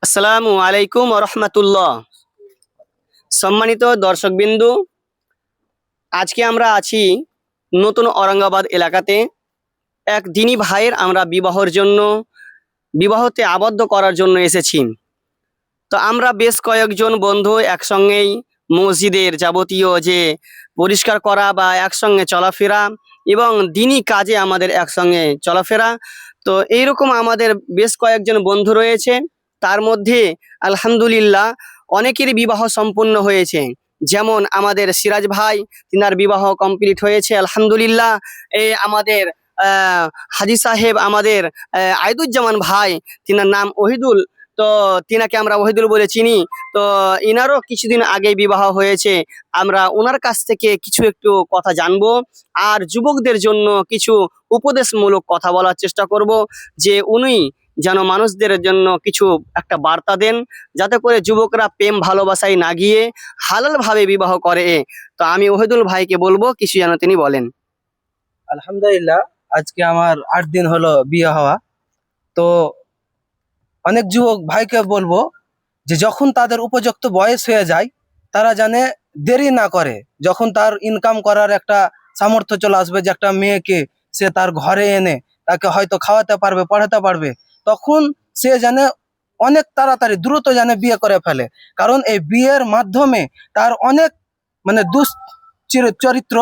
আসসালামু আলাইকুম রহমতুল্লাহ। সম্মানিত দর্শকবিন্দু, আজকে আমরা আছি নতুন ঔরঙ্গাবাদ এলাকাতে। এক দিনী ভাইয়ের আমরা বিবাহতে আবদ্ধ করার জন্য এসেছি। তো আমরা বেশ কয়েকজন বন্ধু একসঙ্গেই মসজিদের যাবতীয় যে পরিষ্কার করা বা একসঙ্গে চলাফেরা এবং দিনী কাজে আমাদের একসঙ্গে চলাফেরা। তো এইরকম আমাদের বেশ কয়েকজন বন্ধু রয়েছে। তার মধ্যে আলহামদুলিল্লাহ অনেকেরই বিবাহ সম্পূর্ণ হয়েছে। যেমন আমাদের সিরাজ ভাই, তিনার বিবাহ কমপ্লিট হয়েছে আলহামদুলিল্লাহ। আমাদের হাজী সাহেব, আমাদের আইদুজ্জামান ভাই, তিনার নাম ওহিদুল। তো তিনাকে আমরা ওহিদুল বলে চিনি। তো ইনারও কিছুদিন আগে বিবাহ হয়েছে। আমরা ওনার কাছ থেকে কিছু একটু কথা জানবো আর যুবকদের জন্য কিছু উপদেশমূলক কথা বলার চেষ্টা করব, যে উনি যেন মানুষদের জন্য কিছু একটা বার্তা দেন, যাতে করে যুবকরা প্রেম ভালোবাসায় না গিয়ে হালালভাবে বিবাহ করে। তো আমি ওহিদুল ভাইকে বলবো কিছু যেন তিনি বলেন। আলহামদুলিল্লাহ, আজকে আমার 8 দিন হলো বিয়ে হওয়া। তো অনেক যুবক ভাইকে বলবো যে যখন তাদের উপযুক্ত বয়স হয়ে যায় তারা জানে দেরি না করে। যখন তার ইনকাম করার একটা সামর্থ্য চলে আসবে, যে একটা মেয়েকে সে তার ঘরে এনে তাকে হয়তো খাওয়াতে পারবে, পড়াতে পারবে, তখন সে জানে অনেক তাড়াতাড়ি দ্রুত জানে বিয়ে করে ফেলে। কারণ এই বিয়ের মাধ্যমে তার অনেক চরিত্র,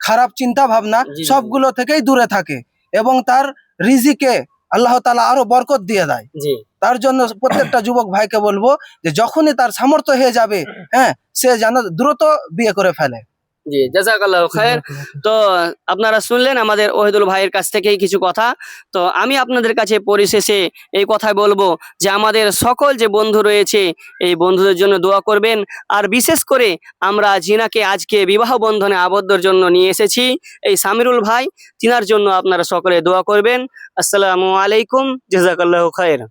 খারাপ চিন্তা ভাবনা জি, জি। সবগুলো থেকেই দূরে থাকে এবং তার রিজিকে আল্লাহ তাআলা আরো বরকত দিয়ে দেয়। জি তার জন্য প্রত্যেকটা যুবক ভাইকে বলবো যে যখনই তার সামর্থ্য হয়ে যাবে, সে যেন দ্রুত বিয়ে করে ফেলে। জি, জাযাকাল্লাহু খায়ের। তো আপনারা শুনলেন আমাদের ওহিদুল ভাইয়ের কাছ থেকেই কিছু কথা। তো আমি আপনাদের কাছে পরিশেষে এই কথাই বলবো যে আমাদের সকল যে বন্ধু রয়েছে এই বন্ধুদের জন্য দোয়া করবেন। আর বিশেষ করে আমরা জিনাকে আজকে বিবাহ বন্ধনে আবদ্ধর জন্য নিয়ে এসেছি, এই সামিরুল ভাই, তিনার জন্য আপনারা সকলে দোয়া করবেন। আসসালামু আলাইকুম, জাযাকাল্লাহু খায়ের।